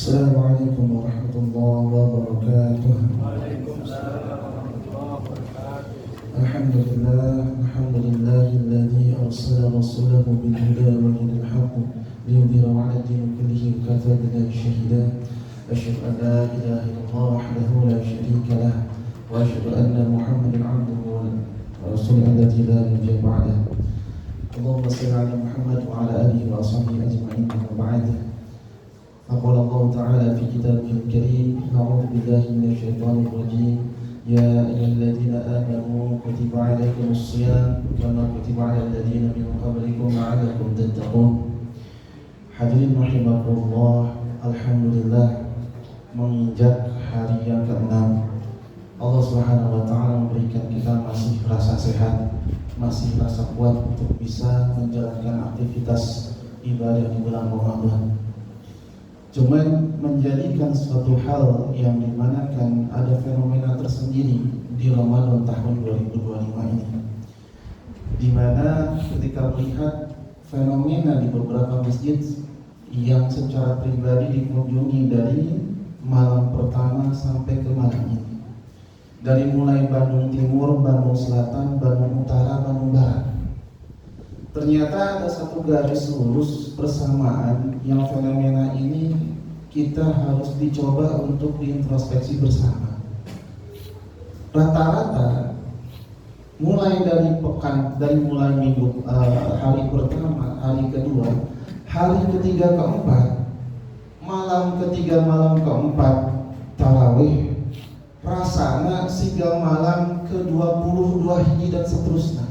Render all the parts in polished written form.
Assalamualaikum warahmatullahi wabarakatuh. Alhamdulillahilladzi arsala rasulahu bil huda wa dinil haqq liyudhhirahu 'ala ad-din kullihi wa kafa billahi shahida. Asyhadu an la ilaha illallah wahdahu la syarika lah wa asyhadu anna Muhammadan 'abduhu wa rasuluhu alladzi la nabiyya ba'dahu. Allahumma shalli 'ala Muhammad wa 'ala alihi wa sahbihi ajma'in. Amma ba'd. قال الله تعالى في كتابه الكريم: أعوذ بالله من الشيطان الرجيم يا أيها الذين آمنوا كتب عليكم الصيام كما كتب على الذين من قبلكم لعلكم تتقون. Hadirin rahimakumullah, alhamdulillah menginjak hari yang ke-6 Allah Subhanahu wa taala memberikan kita masih rasa sehat, masih rasa kuat untuk bisa menjalankan aktivitas ibadah di bulan Ramadan. Cuman menjadikan suatu hal yang dimana kan ada fenomena tersendiri di Ramadan tahun 2025 ini, dimana ketika melihat fenomena di beberapa masjid yang secara pribadi dikunjungi dari malam pertama sampai ke malam ini, dari mulai Bandung Timur, Bandung Selatan, Bandung Utara, Bandung Barat, ternyata ada satu garis lurus bersamaan yang fenomena ini kita harus dicoba untuk diintrospeksi bersama. Rata-rata mulai dari mulai minggu hari pertama, hari kedua, hari ketiga, keempat, malam ketiga, malam keempat tarawih, rasana siga malam ke-22 hiji dan seterusnya.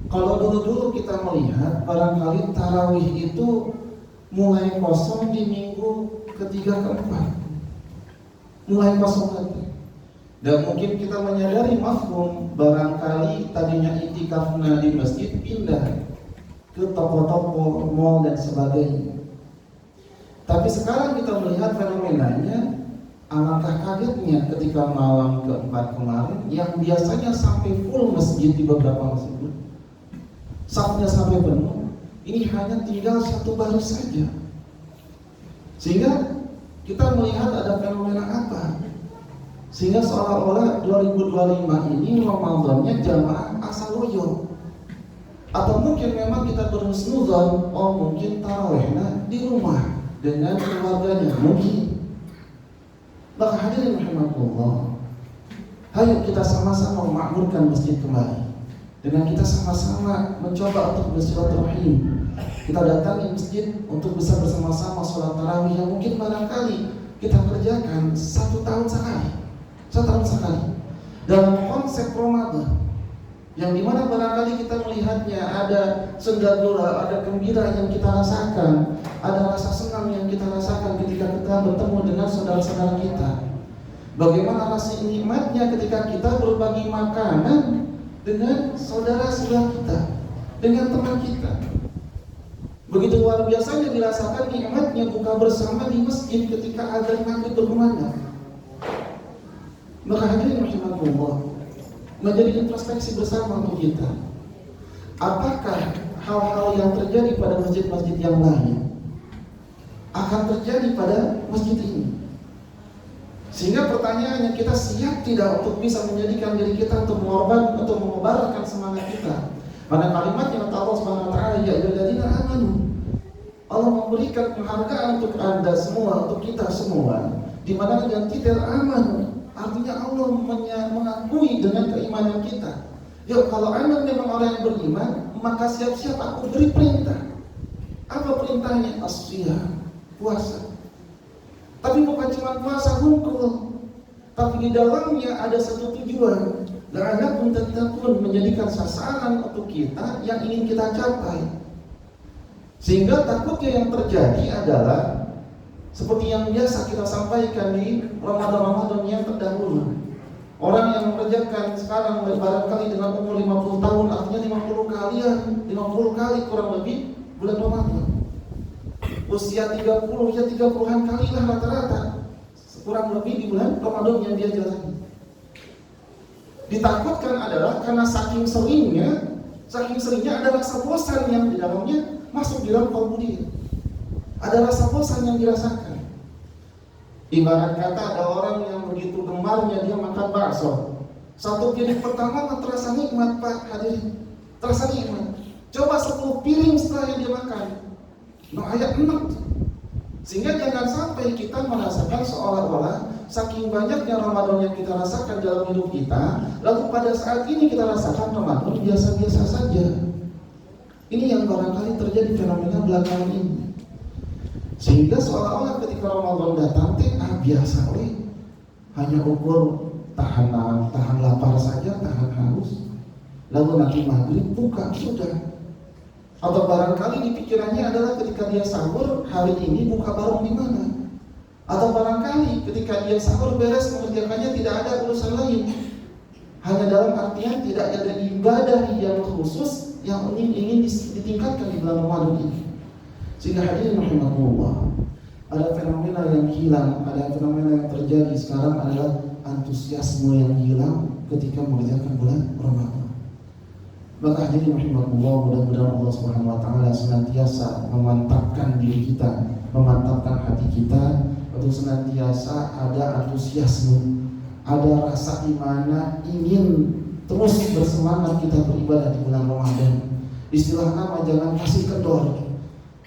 Kalau dulu kita melihat barangkali tarawih itu mulai kosong di minggu ketiga keempat, mulai kosong lagi. Dan mungkin kita menyadari mafhum barangkali tadinya itikafnya di masjid pindah ke toko-toko, mall dan sebagainya. Tapi sekarang kita melihat fenomenanya, alangkah kagetnya ketika malam keempat kemarin yang biasanya sampai full masjid di beberapa masjid, safnya sampai penuh, ini hanya tinggal satu baris saja. Sehingga kita melihat ada fenomena apa? Sehingga seolah-olah 2025 ini Ramadannya jamaah asal loyo. Atau mungkin memang kita berhusnudzon, oh mungkin tarawihnya di rumah dengan keluarganya, mungkin. Maka hadirin rahimakumullah, ayo kita sama-sama memakmurkan masjid kembali. Dengan kita sama-sama mencoba untuk bersilaturahim, kita datangi masjid untuk bisa bersama-sama sholat tarawih yang mungkin barangkali kita kerjakan satu tahun sekali dalam konsep Ramadan, yang dimana barangkali kita melihatnya ada sendagura, ada gembira yang kita rasakan, ada rasa senang yang kita rasakan ketika kita bertemu dengan saudara-saudara kita. Bagaimana rasa nikmatnya ketika kita berbagi makanan dengan saudara-saudara kita, dengan teman kita. Begitu luar biasanya dirasakan nikmatnya buka bersama di masjid ketika adzan maghrib berkumandang. Maka hadirin rahimakumullah, menjadi introspeksi bersama untuk kita. Apakah hal-hal yang terjadi pada masjid-masjid yang lain akan terjadi pada masjid ini? Sehingga pertanyaannya, kita siap tidak untuk bisa menjadikan diri kita untuk mengorbankan, untuk mengobarkan semangat kita pada kalimat yang Allah Subhanahu wa taala, ya ayyuhalladzina amanu. Allah memberikan penghargaan untuk Anda semua, untuk kita semua, di mana dengan titel aman, artinya Allah mengakui dengan keimanan kita. Yuk, kalau Anda memang orang yang beriman, maka siap-siap aku beri perintah. Apa perintahnya? As-shiyam, puasa. Tapi bukan cuma puasa hukum, tapi di dalamnya ada satu tujuan, la'allakum tattaqun, menjadikan sasaran untuk kita yang ingin kita capai. Sehingga takutnya yang terjadi adalah seperti yang biasa kita sampaikan di Ramadan-Ramadan yang terdahulu. Orang yang mengerjakan sekarang barangkali dengan umur 50 tahun, artinya 50 kali kurang lebih bulan Ramadan. Usia 30, ya 30-an kali lah rata-rata kurang lebih di bulan Ramadan yang dia jalani. Ditakutkan adalah karena saking seringnya ada rasa bosan yang di dalamnya masuk di dalam kalbu dia. Ada rasa bosan yang dirasakan. Ibarat kata ada orang yang begitu gemarnya dia makan bakso. Satu piring pertama terasa nikmat Pak hadirin, terasa nikmat. Coba 10 piring setelah yang dia makan, ayat enak. Sehingga jangan sampai kita merasakan seolah-olah saking banyaknya Ramadan yang kita rasakan dalam hidup kita, lalu pada saat ini kita rasakan Ramadan biasa-biasa saja. Ini yang barangkali terjadi fenomena belakangan ini. Sehingga seolah-olah ketika Ramadan datang, biasa hanya ukur tahan lapar saja, tahan haus. Lalu nanti maghrib buka sudah. Atau barangkali di pikirannya adalah ketika dia sahur, hari ini buka warung di mana? Atau barangkali ketika dia sahur beres mengerjakannya tidak ada urusan lain. Hanya dalam artian tidak ada ibadah yang khusus yang ingin ditingkatkan di bulan Ramadan ini. Sehingga hadirin rahimakumullah, ada fenomena yang hilang, ada fenomena yang terjadi sekarang adalah antusiasme yang hilang ketika mengerjakan bulan Ramadan. Maka hadirin rahimakumullah, mudah-mudahan Allah Subhanahu wa taala senantiasa memantapkan diri kita, memantapkan hati kita untuk senantiasa ada antusiasme, ada rasa di mana ingin terus bersemangat kita beribadah di bulan Ramadan. Istilah nama jangan kasih kendor.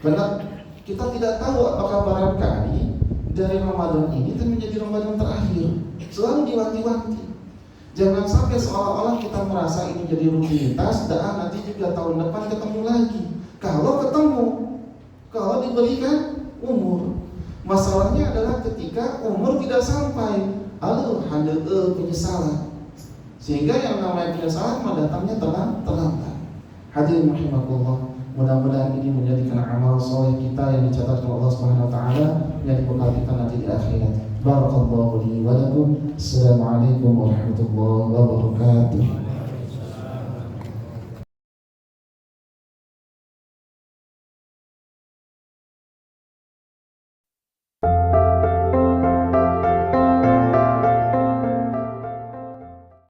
Karena kita tidak tahu apakah barangkali dari Ramadan ini akan menjadi Ramadan terakhir. Selalu diwanti-wanti. Jangan sampai seolah-olah kita merasa ini jadi rutinitas, dan nanti juga tahun depan ketemu lagi. Kalau ketemu, kalau diberikan umur, masalahnya adalah ketika umur tidak sampai, handel penyesalan. Sehingga yang namanya penyesalan datangnya terlambat. Hadirin rahimakumullah, mudah-mudahan ini menjadikan amal soleh kita yang dicatat oleh Allah Subhanahu wa taala menjadi bekal kita nanti di akhirat. Barakallahu li wa lakum. Assalamualaikum warahmatullahi wabarakatuh.